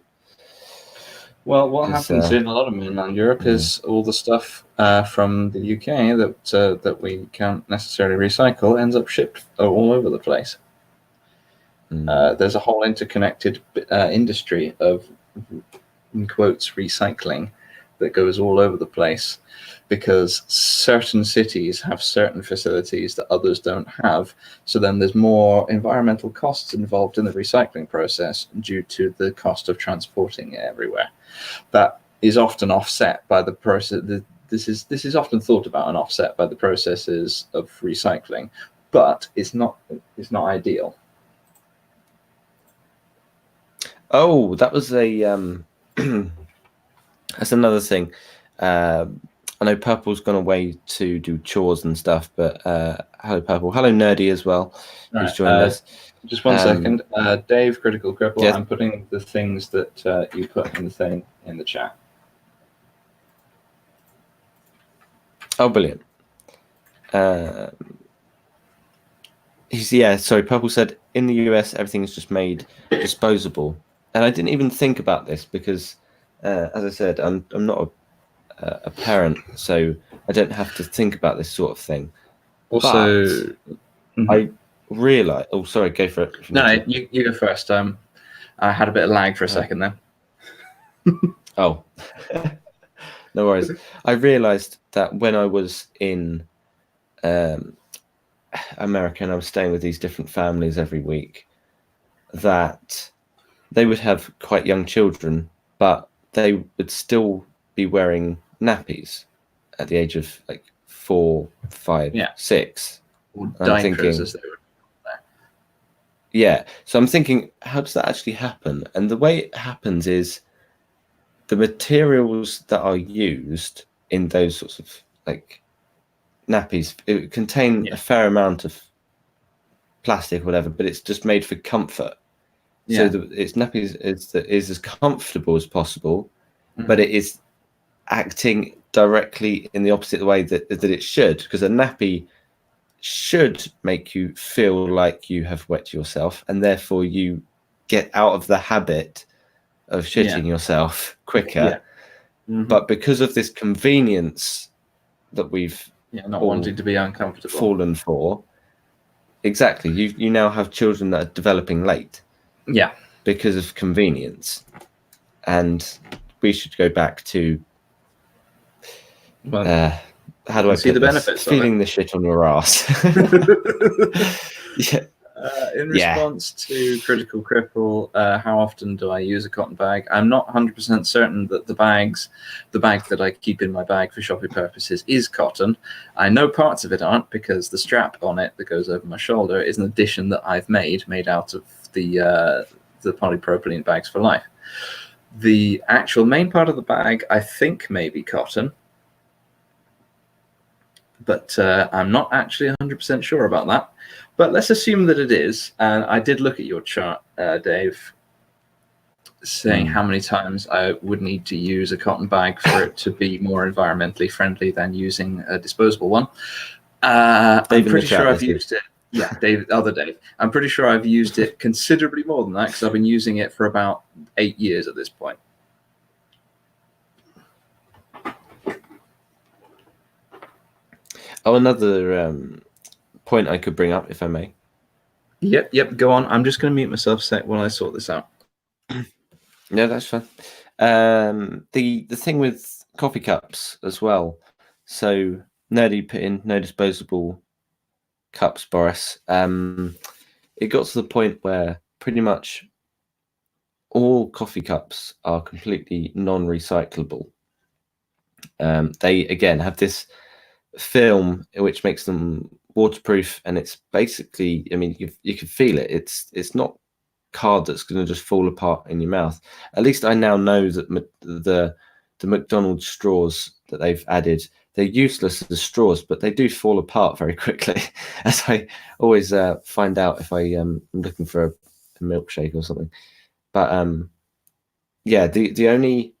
S2: Well, what happens in a lot of mainland Europe is all the stuff from the UK that we can't necessarily recycle ends up shipped all over the place. There's a whole interconnected industry of, in quotes, recycling that goes all over the place, because certain cities have certain facilities that others don't have. So then there's more environmental costs involved in the recycling process due to the cost of transporting it everywhere. That is often offset by the process. This is often thought about and offset by the processes of recycling, but it's not ideal.
S1: Oh, that was a that's another thing. I know Purple's gone away to do chores and stuff, but hello Purple, hello Nerdy as well, who's joined us.
S2: Just one second, Dave, Critical Cripple.
S1: Yes.
S2: I'm putting the things that you put in the thing in the chat.
S1: Oh, brilliant. Sorry, Purple said in the US everything is just made disposable, and I didn't even think about this because, as I said, I'm not a parent, so I don't have to think about this sort of thing.
S2: Also,
S1: I realize. Oh, sorry, go for it.
S2: No, you go first. I had a bit of lag for a second then.
S1: Oh, no worries. I realized that when I was in America and I was staying with these different families every week, that they would have quite young children, but they would still be wearing nappies at the age of 4, 5, 6.
S2: Or diapers, as they were.
S1: Yeah, so I'm thinking, how does that actually happen? And the way it happens is the materials that are used in those sorts of nappies contain a fair amount of plastic or whatever, but it's just made for comfort. So its nappies is as comfortable as possible, but it is acting directly in the opposite way that it should, because a nappy should make you feel like you have wet yourself, and therefore you get out of the habit of shitting yourself quicker. But because of this convenience that we've
S2: not wanting to be uncomfortable
S1: fallen for, exactly, you now have children that are developing late because of convenience, and we should go back to how do I
S2: see the benefits
S1: feeling the shit on your ass.
S2: In response to Critical Cripple, how often do I use a cotton bag? I'm not 100% certain that the bag that I keep in my bag for shopping purposes is cotton. I know parts of it aren't, because the strap on it that goes over my shoulder is an addition that I've made out of the polypropylene bags for life. The actual main part of the bag, I think, may be cotton, but I'm not actually 100% sure about that. But let's assume that it is. And I did look at your chart, Dave. saying how many times I would need to use a cotton bag for it to be more environmentally friendly than using a disposable one. I'm pretty sure I've used it. Yeah, Dave. I'm pretty sure I've used it considerably more than that because I've been using it for about 8 years at this point.
S1: Oh, another point I could bring up, if I may.
S2: Yep. Go on. I'm just going to mute myself a sec while I sort this out.
S1: Yeah, that's fine. The thing with coffee cups as well. So Nerdy put in no disposable cups, Boris. It got to the point where pretty much all coffee cups are completely non-recyclable. They again have this film which makes them waterproof, and it's basically, I mean, you can feel it. It's not card that's going to just fall apart in your mouth. At least I now know that the McDonald's straws that they've added, they're useless as straws, but they do fall apart very quickly, as I always find out if I am looking for a milkshake or something. But yeah, the only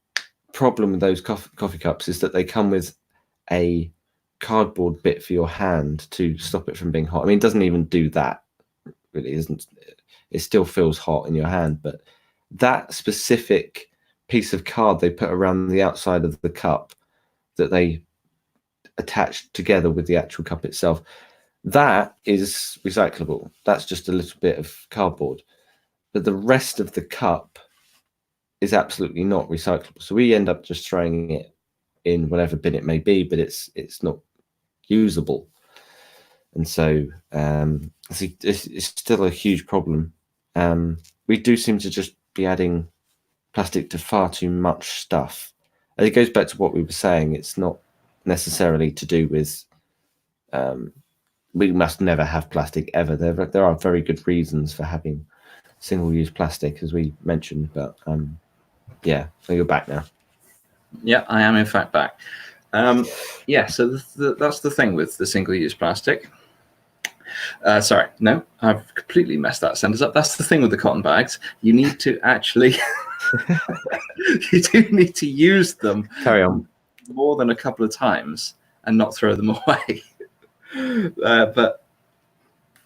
S1: problem with those coffee cups is that they come with a cardboard bit for your hand to stop it from being hot. I mean, it doesn't even do that, really, isn't it? It still feels hot in your hand, but that specific piece of card they put around the outside of the cup that they attach together with the actual cup itself, that is recyclable. That's just a little bit of cardboard, but the rest of the cup is absolutely not recyclable. So we end up just throwing it in whatever bin it may be, but it's not usable. And so it's still a huge problem. We do seem to just be adding plastic to far too much stuff. And it goes back to what we were saying. It's not necessarily to do with we must never have plastic ever. There are very good reasons for having single-use plastic, as we mentioned. But yeah, so you're back now.
S2: Yeah, I am in fact back. Yeah, so that's the thing with the single-use plastic. Sorry, no, I've completely messed that sentence up. That's the thing with the cotton bags. You need to actually, you do need to use them.
S1: Carry on.
S2: More than a couple of times and not throw them away. But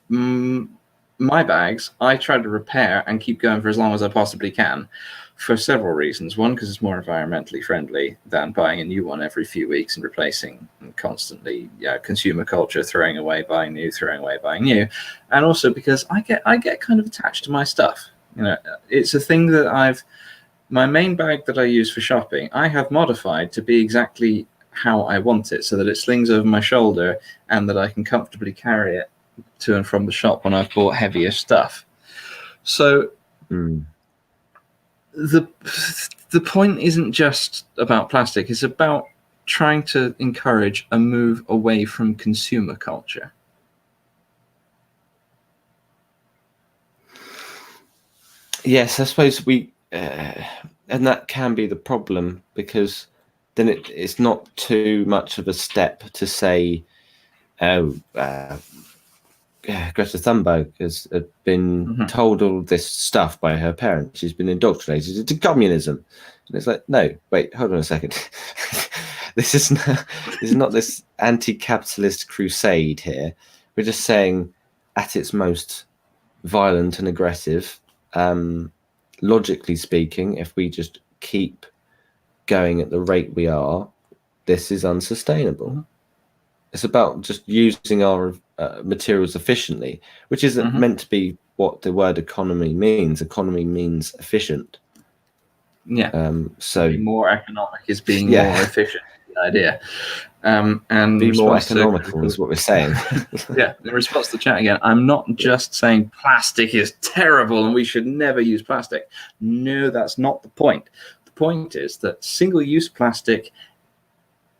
S2: my bags, I try to repair and keep going for as long as I possibly can, for several reasons. One, because it's more environmentally friendly than buying a new one every few weeks and replacing constantly. Consumer culture, throwing away, buying new, throwing away, buying new. And also because I get kind of attached to my stuff. You know, it's a thing that my main bag that I use for shopping, I have modified to be exactly how I want it, so that it slings over my shoulder and that I can comfortably carry it to and from the shop when I've bought heavier stuff. So the point isn't just about plastic. It's about trying to encourage a move away from consumer culture.
S1: Yes, I suppose and that can be the problem, because then it's not too much of a step to say, oh, Greta Thunberg has been told all this stuff by her parents. She's been indoctrinated into communism. And it's like, no, wait, hold on a second. This is not this anti-capitalist crusade here. We're just saying, at its most violent and aggressive, logically speaking, if we just keep going at the rate we are, this is unsustainable. It's about just using our materials efficiently, which isn't meant to be what the word economy means. Economy means efficient.
S2: Yeah.
S1: So
S2: being more economic is being more efficient. The idea. And
S1: be more economical is what we're saying.
S2: Yeah. In response to the chat again, I'm not just saying plastic is terrible and we should never use plastic. No, that's not the point. The point is that single-use plastic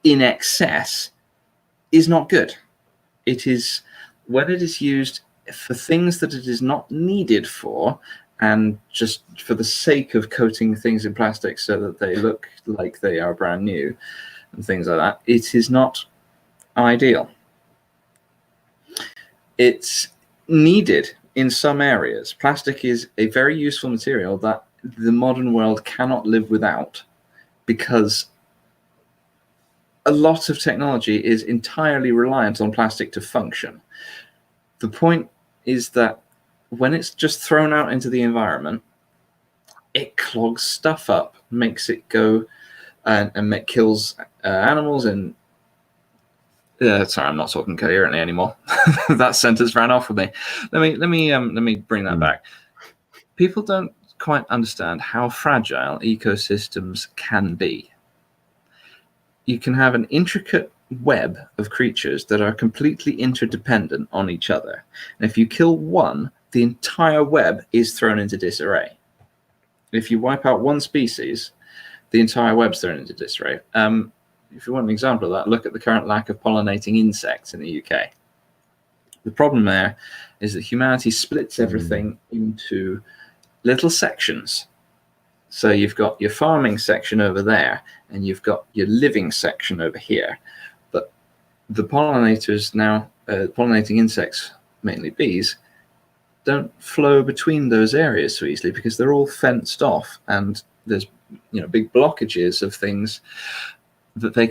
S2: in excess is not good. It is, when it is used for things that it is not needed for, and just for the sake of coating things in plastic so that they look like they are brand new and things like that, it is not ideal. It's needed in some areas. Plastic is a very useful material that the modern world cannot live without, because a lot of technology is entirely reliant on plastic to function. The point is that when it's just thrown out into the environment, it clogs stuff up, makes it go and kills animals. And sorry, I'm not talking coherently anymore. That sentence ran off with me. Let me bring that back. People don't quite understand how fragile ecosystems can be. You can have an intricate web of creatures that are completely interdependent on each other. And if you kill one, the entire web is thrown into disarray. If you wipe out one species, the entire web's thrown into disarray. If you want an example of that, look at the current lack of pollinating insects in the UK. The problem there is that humanity splits everything into little sections. So you've got your farming section over there, and you've got your living section over here. But the pollinators now, pollinating insects, mainly bees, don't flow between those areas so easily because they're all fenced off, and there's big blockages of things that they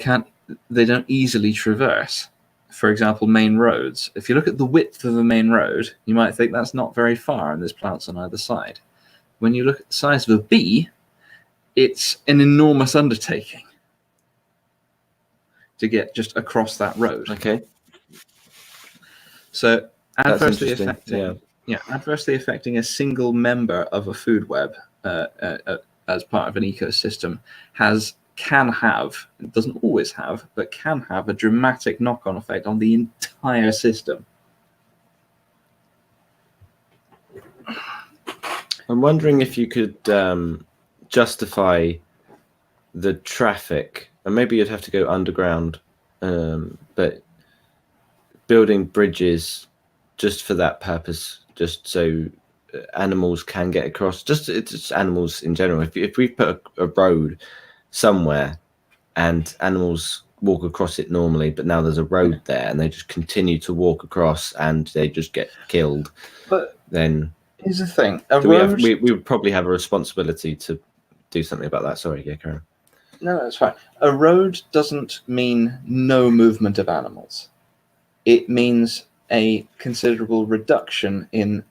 S2: don't easily traverse. For example, main roads. If you look at the width of a main road, you might think that's not very far and there's plants on either side. When you look at the size of a bee, it's an enormous undertaking to get just across that road.
S1: Okay.
S2: So adversely affecting a single member of a food web as part of an ecosystem it doesn't always have, but can have a dramatic knock-on effect on the entire system.
S1: I'm wondering if you could justify the traffic, and maybe you'd have to go underground, but building bridges just for that purpose, just so animals can get across. It's animals in general. If we put a road somewhere and animals walk across it normally, but now there's a road there and they just continue to walk across and they just get killed, then
S2: here's the thing.
S1: We would probably have a responsibility to do something about that. Sorry, yeah, Karen.
S2: No, that's fine. A road doesn't mean no movement of animals. It means a considerable reduction in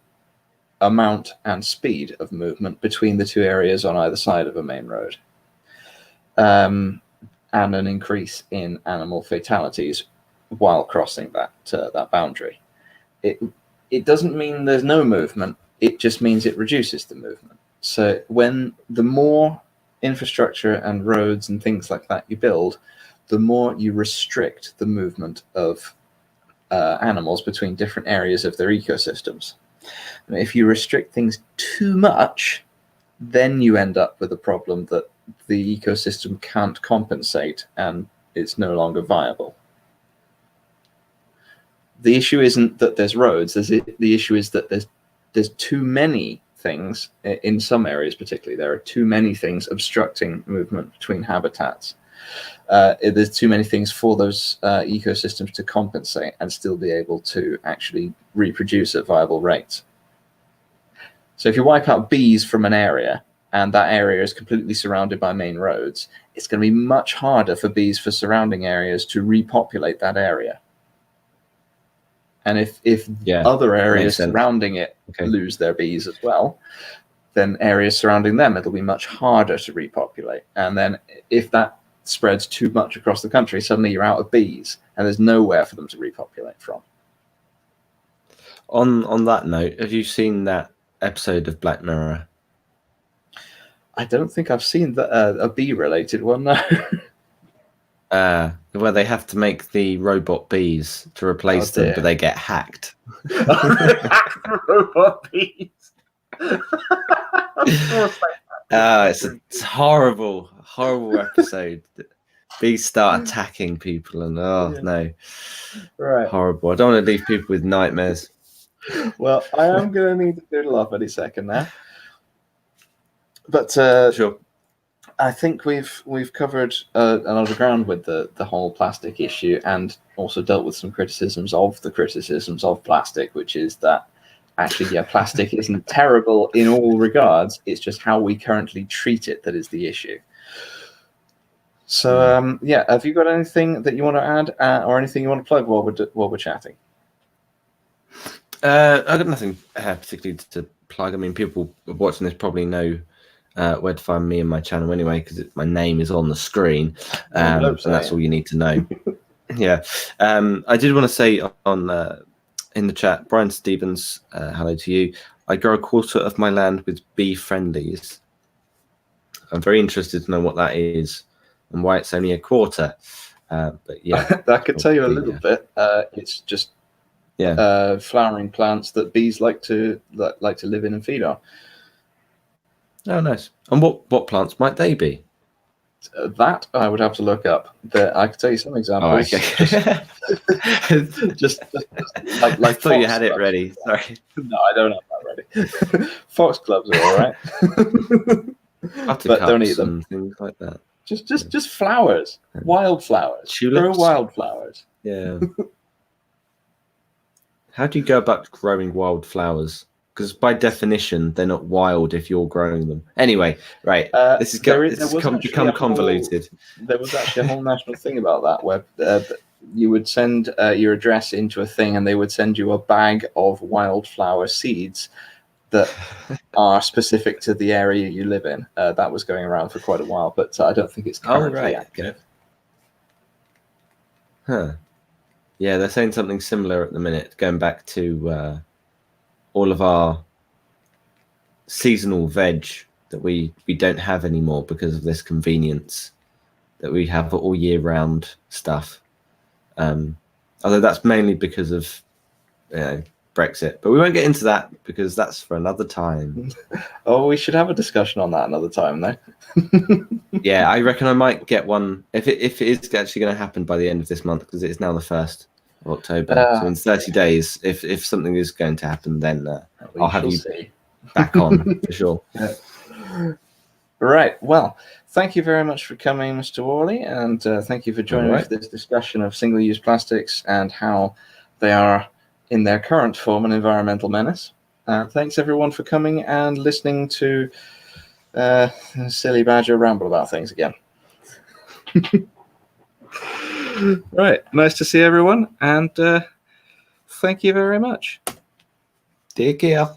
S2: amount and speed of movement between the two areas on either side of a main road, and an increase in animal fatalities while crossing that boundary. It doesn't mean there's no movement. It just means it reduces the movement. So when the more infrastructure and roads and things like that you build, the more you restrict the movement of animals between different areas of their ecosystems. And if you restrict things too much, then you end up with a problem that the ecosystem can't compensate and it's no longer viable. The issue isn't that there's roads. The issue is that there's too many things in some areas. Particularly, there are too many things obstructing movement between habitats. There's too many things for those ecosystems to compensate and still be able to actually reproduce at viable rates. So if you wipe out bees from an area and that area is completely surrounded by main roads, it's going to be much harder for bees for surrounding areas to repopulate that area. And if other areas surrounding it lose their bees as well, then areas surrounding them, it'll be much harder to repopulate. And then if that spreads too much across the country, suddenly you're out of bees and there's nowhere for them to repopulate from.
S1: On that note, have you seen that episode of Black Mirror?
S2: I don't think I've seen a bee-related one, no.
S1: Where they have to make the robot bees to replace them, but they get hacked.
S2: Robot bees.
S1: It's a horrible episode. Bees start attacking people, and no,
S2: right,
S1: horrible. I don't want to leave people with nightmares.
S2: Well, I am going to need to doodle off any second now. But
S1: sure.
S2: I think we've covered a lot of ground with the whole plastic issue, and also dealt with some criticisms of plastic, which is that actually, yeah, plastic isn't terrible in all regards. It's just how we currently treat it that is the issue. So, yeah, have you got anything that you want to add or anything you want to plug while we're chatting?
S1: I've got nothing particularly to plug. I mean, people watching this probably know where to find me and my channel anyway, because my name is on the screen, and that's all you need to know. Yeah. I did want to say on in the chat, Brian Stevens, hello to you. I grow a quarter of my land with bee friendlies. I'm very interested to know what that is and why it's only a quarter. But yeah,
S2: I could tell you a little bit. It's just flowering plants that bees like to live in and feed on.
S1: Oh, nice. And what plants might they be?
S2: That I would have to look up. I could tell you some examples.
S1: Oh, okay.
S2: just like
S1: I thought you had it ready. Sorry.
S2: No, I don't have that ready. Foxgloves are all right, but don't eat them.
S1: And things like that.
S2: Just flowers, wildflowers.
S1: Tulips?
S2: Grow wildflowers.
S1: Yeah. How do you go about growing wildflowers? Because by definition, they're not wild if you're growing them. Anyway, right. This has become convoluted.
S2: There was actually a whole national thing about that, where you would send your address into a thing, and they would send you a bag of wildflower seeds that are specific to the area you live in. That was going around for quite a while, but I don't think it's currently active.
S1: Huh. Yeah, they're saying something similar at the minute, going back to all of our seasonal veg that we don't have anymore because of this convenience that we have all year round stuff. Although that's mainly because of Brexit, but we won't get into that because that's for another time.
S2: Oh, we should have a discussion on that another time, though.
S1: Yeah, I reckon I might get one if it is actually going to happen by the end of this month, because it is now the 1st of October. So in 30 days, if something is going to happen, then I'll have you back on for sure.
S2: Right. Well, thank you very much for coming, Mr. Worley, and thank you for joining me for this discussion of single-use plastics and how they are, in their current form, an environmental menace. Thanks, everyone, for coming and listening to Silly Badger ramble about things again. Right. Nice to see everyone, and thank you very much.
S1: Take care.